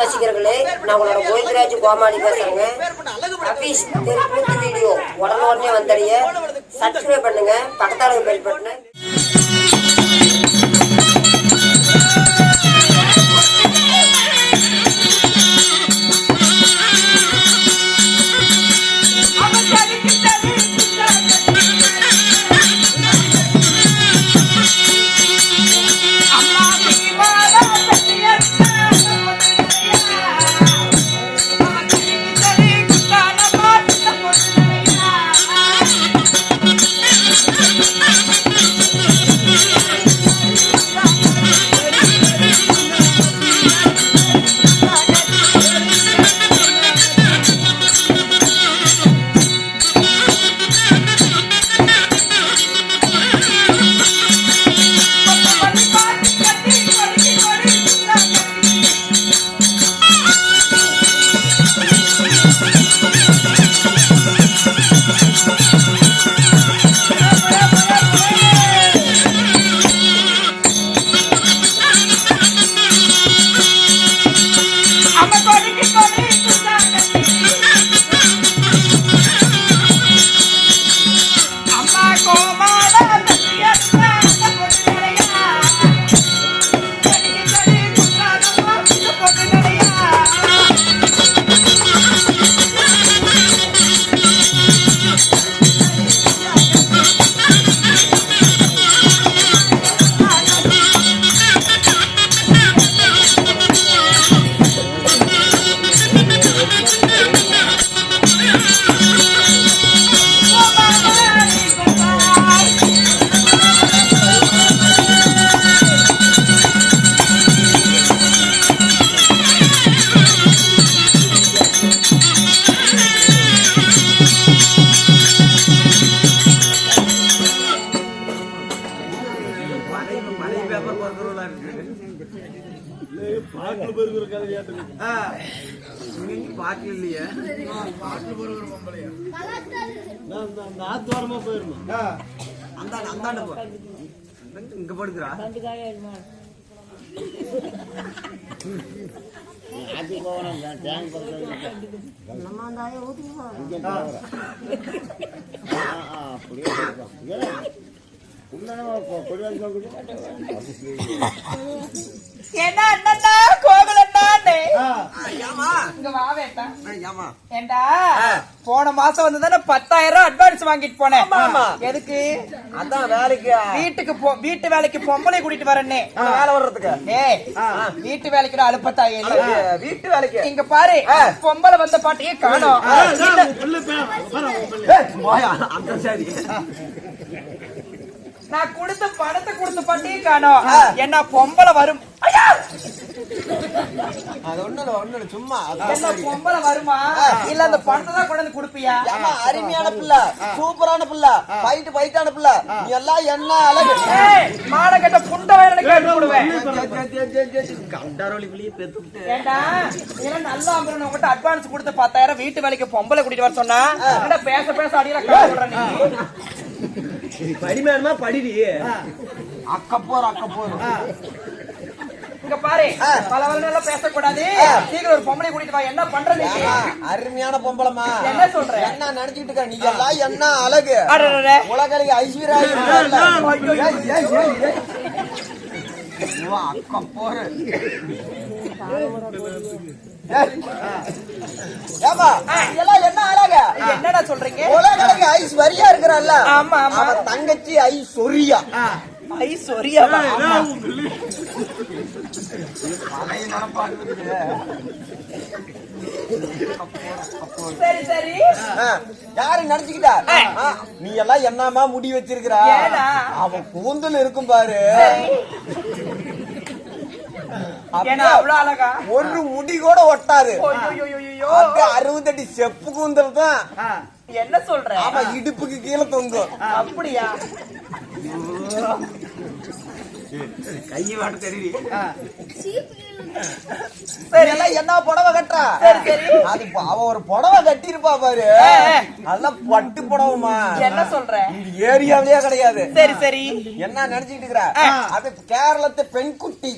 ரசிகர்களே, நான் உங்களோட கோவிந்தராஜ் கோமாளி பேசுறேங்க. அபீஸ் தெருக்கூத்து வீடியோ உடனே வந்தடைய சப்ஸ்கிரைப் பண்ணுங்க, பக்கத்தால பெல் பட்டனை. பாட்டு இல்லையா நாத்தோரமா போயிருமா அந்த இங்க படுக்கிறா என்ன அண்ணா கோகுல் அண்ணானே இங்க வா வேட்டா. ஏண்டா போன மாசம் வந்து 10,000 அட்வான்ஸ் வாங்கிட்டு போனேன். எதுக்கு? அதான் வேலைக்கு வீட்டு வேலைக்கு பொம்பளை கூட்டிட்டு வரேன்னே. வேலை வர்றதுக்கு வீட்டு வேலைக்கு அழுப்பத்தாயே. வீட்டு வேலைக்கு இங்க பாரு, பொம்பளை வந்த பாட்டையே காணோம். அந்த சரி நான் கொடுத்த பணத்தை கொடுத்த பாட்டையே காணோம். என்ன பொம்பளை வரும்? அது ஒண்ணு சும்மா என்ன பொம்பளை வருமா? இல்ல அந்த பணத்தை தான் கொண்டு வந்து கொடுப்பியா? அருமையான பிள்ளை, சூப்பரான பிள்ளை, பைட்டான பிள்ளை, நீ எல்லாம் என்ன அழகு. மாலை கட்ட புண்ட வயல கேட்டு போடுவேன். கண்டாரோலி பிள்ளையை பெத்துட்டு ஏண்டா இதெல்லாம் நல்லா அம்பரன உங்ககிட்ட அட்வான்ஸ் கொடுத்து 10,000 வீட்டு வேலைக்கு பொம்பளை கூட்டிட்டு வர சொன்னா என்ன பேச அடியில காட்டுற நீ. படிமேனமா படிடி. அக்க போற இங்க பாரு, பல எல்லாம் பேசக்கூடாது. சீக்கிரம் ஒரு பொம்பளை கூட்டிட்டு வா. என்ன பண்றது? அருமையான பொம்பளமா. என்ன சொல்ற? என்ன நினைச்சிட்டு இருக்க நீ? எல்லாம் என்ன அழகு. உலகலைக்கு ஐஸ்வர்யா அக்க போற. ஏமா இதெல்லாம் என்ன அழகு? என்னடா சொல்றீங்க? உலகலைக்கு ஐஸ்வர்யா இருக்கிறாள்ல, ஆமா ஆமா, அவ தங்கச்சி ஐஸ்வர்யா. ஐஸ்வர்யாவா? சரி சரி, யாரு நினைச்சுக்கிட்டா? நீ எல்லாம் என்னமா முடி வச்சிருக்கிறா? அவன் கூந்தல் இருக்கும் பாரு, அவ்வளவு அழகா. ஒரு முடி கூட ஒட்டாது. 60 அடி செப்பு கூந்தல் தான். என்ன சொல்ற? ஆமா, இடுப்புக்கு கீழே தொங்கும். அப்படியா? கையை வாட்ட தெரியுது. என்ன புடவை கட்டா? அது அவ ஒரு புடவை கட்டி இருப்பா பாரு, அதெல்லாம் பட்டு புடவைமா. என்ன சொல்ற? ஏரியாவிலேயே கிடையாது. சரி சரி, என்ன நினைச்சிட்டு இருக்கிற? அது கேரளத்து பெண் குட்டி.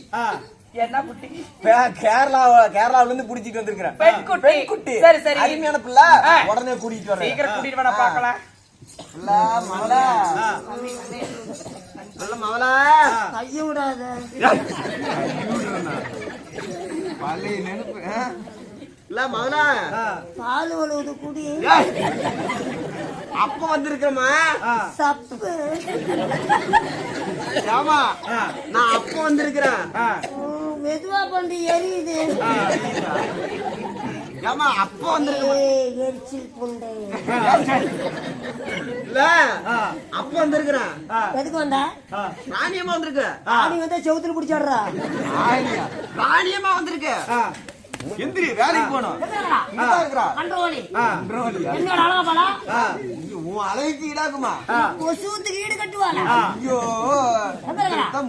என்ன குட்டி? கேரளாவுல இருந்து புடிச்சிட்டு வந்திருக்கிறேன். பெண் குட்டி. சரி சரி, அருமையான பிள்ளை. உடனே கூட்டிட்டு வரேன். சீக்கிரம் கூட்டிட்டு வேணா பாக்கலாம். மவளா கைய விடாத பழைய நினைப்பு. இல்ல மவளா பால் உழுவுது குடி அப்ப வந்திருக்கமா சப்பு. ஆமா நான் அப்ப வந்திருக்கிறேன். மெதுவா பண்ணி எரியுது. ஏமா அப்ப வந்திருக்கேன். எரிச்சல் புண்டை. இல்ல அப்ப வந்திருக்கிறேன். எதுக்கு வந்தா? ராணியம்மா வந்திருக்க. ராணி வந்தா செவுத்துல பிடிச்சாடுறா. ராணியம்மா வந்திருக்க. எந்திரி வேலைக்கு போனோம். என்னோட அழகா பாலா உன் அழகுக்கு ஈடாக்குமா? கொசுத்துக்கு ஈடு கட்டுவாங்க. ஐயோ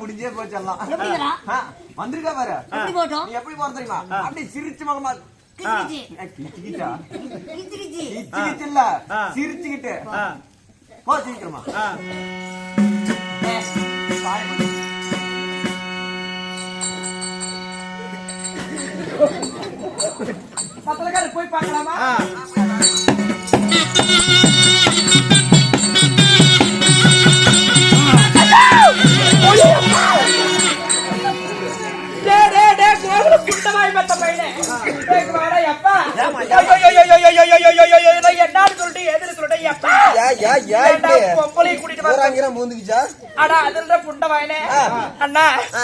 முடிஞ்சே போச்செல்லாம். வந்திருக்கா பாரு. எப்படி போட்டோம்? நீ எப்படி போற தெரியுமா? அப்படி சிரிச்சு மகமா கிச்சிக்கிச்சா இல்ல சிரிச்சுக்கிட்டு போ சீக்கிரமா. பத்திரக்காரர் போய் பார்க்கலாமா?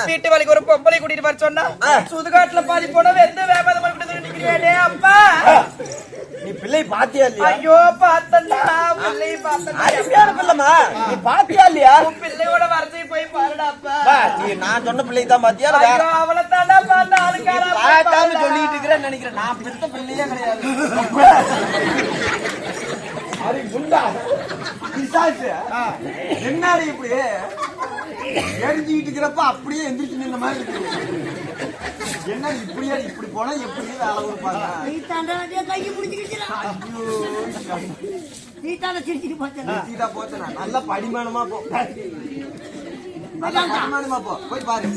வீட்டு வேலைக்கு ஒரு பொம்பளை கூட்டிட்டு வர சொன்னா சுதுகாட்டுல பாதி போட வெந்து வேபாதம் அப்பா நீ பிள்ளை பாத்தியா இல்லையா? ஐயோ பார்த்தா பிள்ளை பிள்ளைமா நீ பாத்தியா இல்லையா? பிள்ளையோட வரதை போய் பாருடாப்பா. நீ நான் சொன்ன பிள்ளை தான் பாத்தியா? அவளை தாண்டா பார்த்தா பார்க்காம சொல்லிட்டு இருக்கிறேன்னு நினைக்கிறேன். நான் பெருத்த பிள்ளையே கிடையாது. அது குண்டா பிசாசு என்னாடி இப்படி எரிஞ்சுக்கிட்டு இருக்கிறப்ப அப்படியே எந்திரிச்சு நின்ற மாதிரி இருக்கு. என்ன இப்படியா இப்படி போனா எப்படியே வேலை கொடுப்பாங்க. கையை பிடிச்சிக்கிட்டு போச்சனா நல்ல படிமானமா போ. படிமானமா போ போய் பாரு.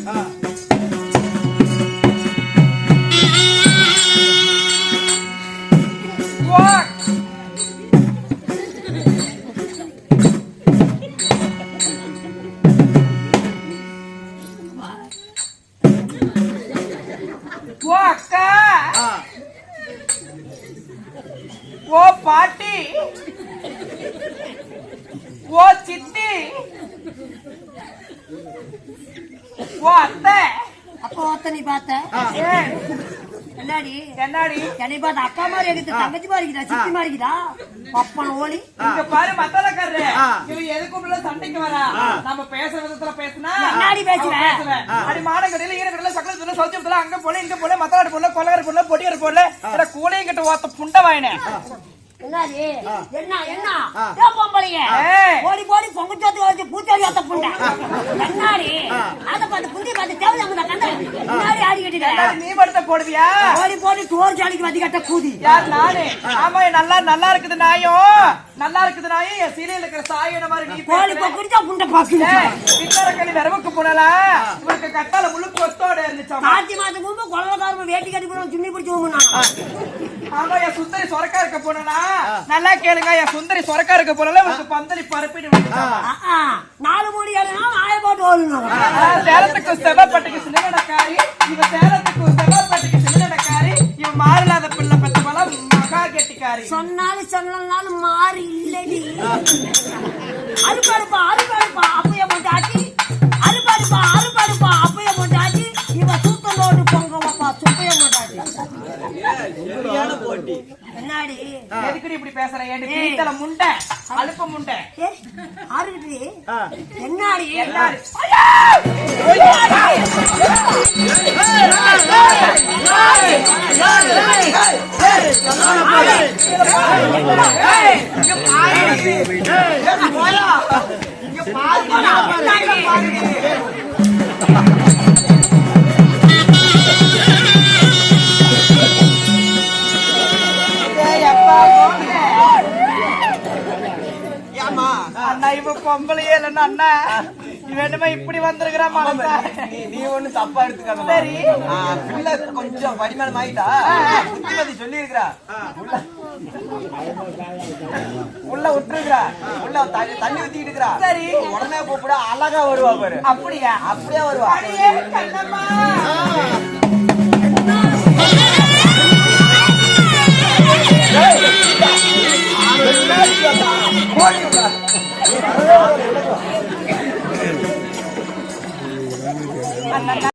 ஓ அக்கா, ஓ பாட்டி, ஓ சித்தி, ஓ அத்தை. அப்போ ஒத்த நீ பார்த்த என்னடி? என்னடி என்னை பார்த்த அக்கா மாதிரி எடுத்து தங்கச்சி மாதிரி இருக்குதா? சித்தி மாதிரி இருக்குதா? பப்பன் ஓலி இங்க பாரு மத்தலக்காரரு. இவன் எதுக்குள்ள சண்டைக்கு வரா? நம்ம பேசுற விதத்துல பேசினா என்னடி பேசுவேன்? அடி மாடங்கடையில ஈரக்கடையில சக்கரத்துல சௌச்சத்துல அங்க போல இங்க போல மத்தலாடு போல கொலகார போல பொடியார் போல கூலையும் கிட்ட ஓத்த புண்டை வாயினே. என்னடி? என்ன என்ன பொம்பளைங்க போடி போடி பொங்கச்சோத்து வச்சு பூச்சாடி ஓத்த புண்டை என்னடி? அத பார்த்து புண்டி பார்த்து தேவையான கண்டா முன்னாடி ஆடி கட்டிட்டா நீ படுத்த போடுவியா? போடி போடி சோறு சாடிக்கு வதி கட்ட கூதி. யார் நானே? ஆமா நல்லா இருக்குது நாயும், நல்லா இருக்குது நாயும். என் சீலையில இருக்கிற சாயன மாதிரி நீ போடி குடிச்சா புண்டை பாக்குது. பித்தரக்கலி வரவுக்கு போனல இவருக்கு கட்டால முழுக்கு ஒத்தோட இருந்துச்சா. கார்த்தி மாசம் கும்பு குழந்தைக்காரங்க வேட்டி கட்டி போனோம் சின்னி பிடிச்சி போனா. ஆமா என் சுந்தரி சொரக்கா இருக்க போனா நல்லா கேளுங்க. என் சுந்தரி சொரக்கா இருக்க போனால உங்களுக்கு பந்தலி பரப்பிட்டு 4 மூடி ஆய போட்டு ஓடுங்க. சேலத்துக்கு செவப்பட்டுக்கு சின்னடக்காரி, இவ சேலத்துக்கு செவப்பட்டுக்கு சின்னடக்காரி, இவ மாறில்லாத பிள்ளை பெற்ற போல மகா கெட்டிக்காரி. சொன்னாலும் சொல்லனாலும் மாறி இல்லடி. அறுப்பாடுப்பா அறுப்பாடுப்பா அப்பைய போட்டாச்சு. அறுப்பாடுப்பா அறுப்பாடுப்பா அப்பைய போட்டாச்சு. இவ சூத்தலோடு பொங்கப்பா சுப்பைய போட்டாச்சு. போட்டி என்னடி? எதுக்குடி இப்படி பேசுற? ஏன் முண்டை அழுப்ப முண்டை ஆறுகிட்டு என்னாடி? எல்லாரும் அண்ணா இப்ப பொம்பளையே இல்லைன்னா அண்ணா வேணுமா இப்படி வந்திருக்கிறா மனசா நீ ஒண்ணு தப்பா எடுத்துக்காத. சரி. பிள்ளை கொஞ்சம் பரிமாணம் ஆயிட்டா புத்திமதி சொல்லி இருக்கிறா. உள்ள விட்டுருக்கிறா. உள்ள தண்ணி ஊத்திட்டு இருக்கிறா. சரி. உடனே கூப்பிட அழகா வருவா பாரு. அப்படியா? அப்படியே வருவா. அடியே கண்ணம்மா. போடி